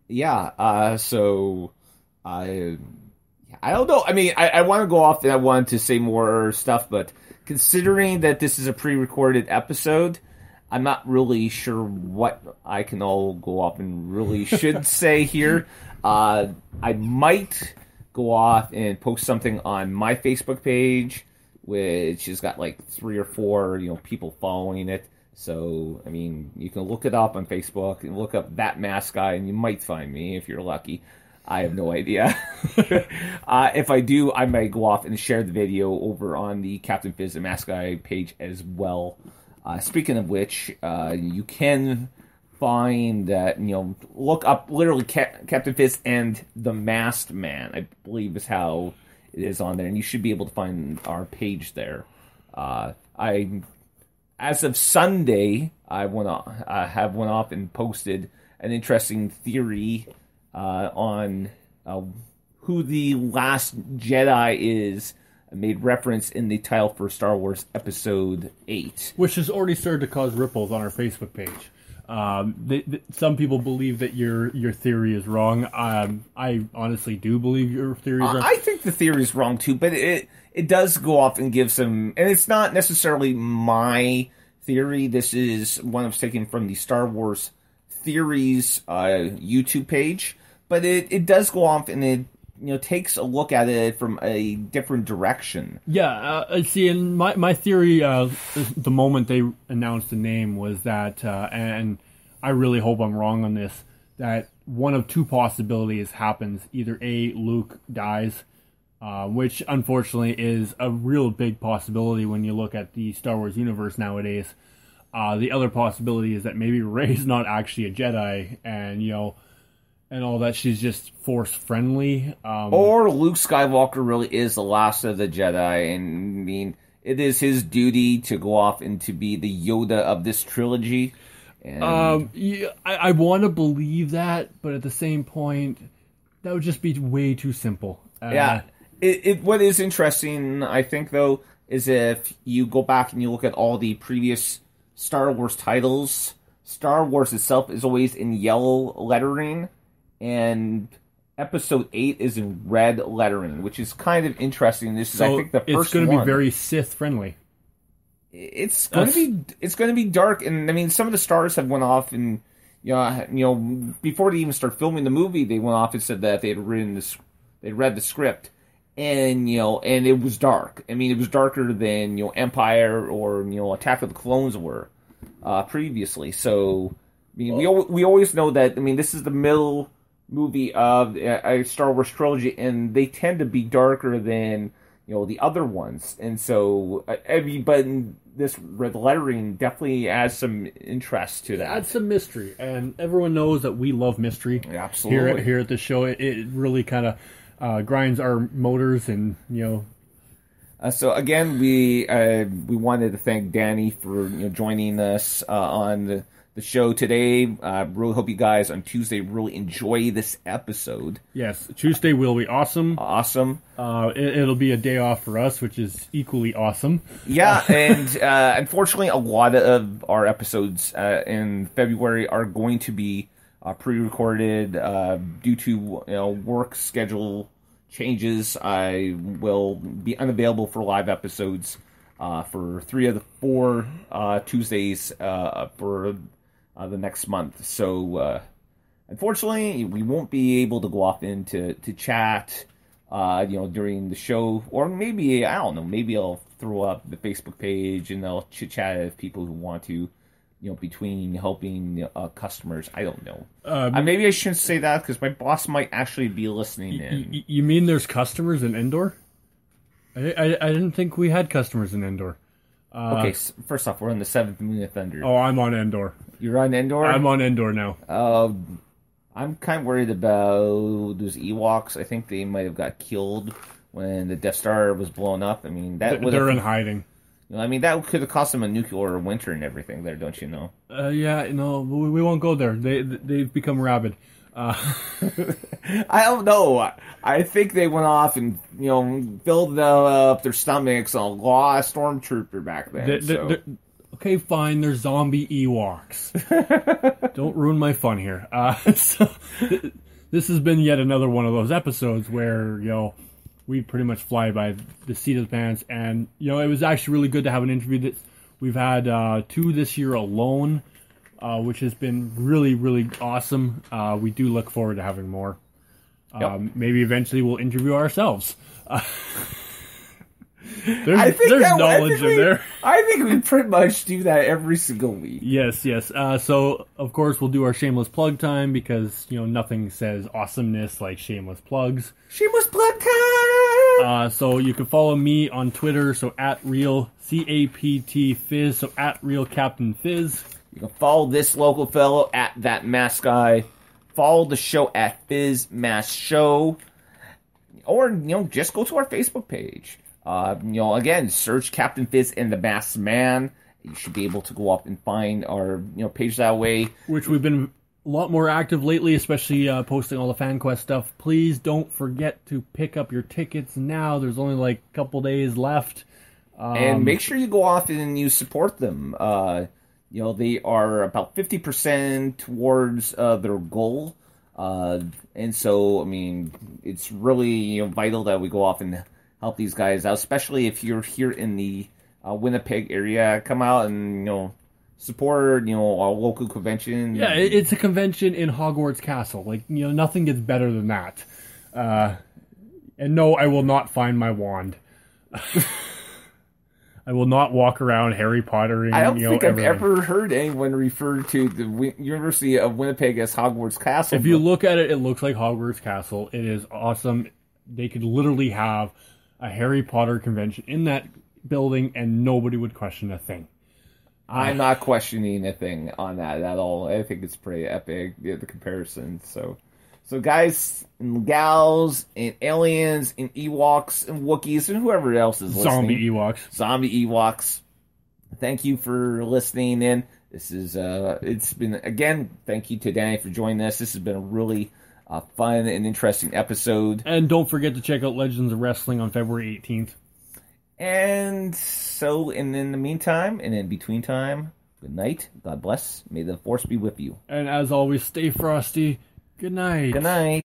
yeah. So I I don't know. I mean, I want to go off and I want to say more stuff, but considering that this is a pre-recorded episode, I'm not really sure what I can all go off and really should say here. I might go off and post something on my Facebook page, which has got like 3 or 4, people following it. So, I mean, you can look it up on Facebook and look up That Mask Guy, and you might find me if you're lucky. I have no idea. If I do, I might go off and share the video over on the Captain Fizz and Mask Guy page as well. Speaking of which, you can find that, look up literally Captain Fizz and the Masked Man, I believe is how it is on there, and you should be able to find our page there. As of Sunday, I have went off and posted an interesting theory on who the last Jedi is. I made reference in the title for Star Wars Episode 8. Which has already started to cause ripples on our Facebook page. Some people believe that your theory is wrong. I honestly do believe your theory is wrong. I think the theory is wrong too, but it does go off and give some... And it's not necessarily my theory. This is one I was taken from the Star Wars Theories YouTube page. But it does go off and it takes a look at it from a different direction. Yeah, see, and my theory, the moment they announced the name was that, and I really hope I'm wrong on this, that one of two possibilities happens. Either A, Luke dies, which unfortunately is a real big possibility when you look at the Star Wars universe nowadays. The other possibility is that maybe Rey's not actually a Jedi, and all that, she's just Force-friendly. Or Luke Skywalker really is the last of the Jedi, and I mean, it is his duty to go off and to be the Yoda of this trilogy. And... yeah, I want to believe that, but at the same point, that would just be way too simple. Yeah. What is interesting, I think, though, is if you go back and you look at all the previous Star Wars titles, Star Wars itself is always in yellow lettering, and Episode 8 is in red lettering, which is kind of interesting. This is, I think, the first one. It's going to be very Sith friendly. It's going to be dark, and I mean, some of the stars have went off, and before they even start filming the movie, they went off and said that they had read the script, and and it was dark. I mean, it was darker than Empire or Attack of the Clones were previously. So I mean, we always know that. I mean, this is the middle movie of a Star Wars trilogy, and they tend to be darker than the other ones, and so but this red lettering definitely adds some interest to that. Adds some mystery, and everyone knows that we love mystery. Absolutely. Here at the show, it really kind of grinds our motors, and So again, we wanted to thank Danny for joining us on the show today. Really hope you guys on Tuesday really enjoy this episode. Yes, Tuesday will be awesome. Awesome. It'll be a day off for us, which is equally awesome. Yeah, and unfortunately, a lot of our episodes in February are going to be pre-recorded due to work schedule changes. I will be unavailable for live episodes for 3 of the 4 Tuesdays for the next month. So unfortunately, we won't be able to go off into chat during the show, or maybe I don't know. Maybe I'll throw up the Facebook page and I'll chit chat with people who want to. Between helping customers, I don't know. Maybe I shouldn't say that because my boss might actually be listening in. You mean there's customers in Endor? I didn't think we had customers in Endor. Okay, first off, we're on the 7th moon of Thunder. Oh, I'm on Endor. You're on Endor? I'm on Endor now. I'm kind of worried about those Ewoks. I think they might have got killed when the Death Star was blown up. I mean, they're in hiding. I mean, that could have cost them a nuclear winter and everything there, don't you know? Yeah, no, we won't go there. They've become rabid. I don't know. I think they went off and, filled up their stomachs on a lost stormtrooper back then. Okay, fine, they're zombie Ewoks. Don't ruin my fun here. this has been yet another one of those episodes where, we pretty much fly by the seat of the pants. And, it was actually really good to have an interview. That we've had 2 this year alone, which has been really, really awesome. We do look forward to having more. Yep. Maybe eventually we'll interview ourselves. There's knowledge in there. I think we pretty much do that every single week. Yes. So, of course, we'll do our shameless plug time because, nothing says awesomeness like shameless plugs. Shameless plug time! So you can follow me on Twitter, so @RealCaptFizz, so @RealCaptainFizz. You can follow this local fellow @ThatMaskGuy. Follow the show @FizzMaskShow. Or, just go to our Facebook page. Again, search Captain Fizz and the Masked Man. You should be able to go up and find our, page that way. Which we've been a lot more active lately, especially posting all the FanQuest stuff. Please don't forget to pick up your tickets now. There's only like a couple days left. And make sure you go off and you support them. They are about 50% towards their goal. And so, it's really, vital that we go off and help these guys out, especially if you're here in the Winnipeg area. Come out and, support, our local convention. Yeah, it's a convention in Hogwarts Castle. Nothing gets better than that. And no, I will not find my wand. I will not walk around Harry Pottering. I don't think I've ever heard anyone refer to the University of Winnipeg as Hogwarts Castle. If you look at it, it looks like Hogwarts Castle. It is awesome. They could literally have a Harry Potter convention in that building and nobody would question a thing. I'm not questioning a thing on that at all. I think it's pretty epic, the comparison. So guys and gals and aliens and Ewoks and Wookiees and whoever else is listening. Zombie Ewoks. Thank you for listening in. This is, it's been, again, thank you to Danny for joining us. This has been a really fun and interesting episode. And don't forget to check out Legends of Wrestling on February 18th. And so, and in the meantime, and in between time, good night. God bless. May the force be with you. And as always, stay frosty. Good night. Good night.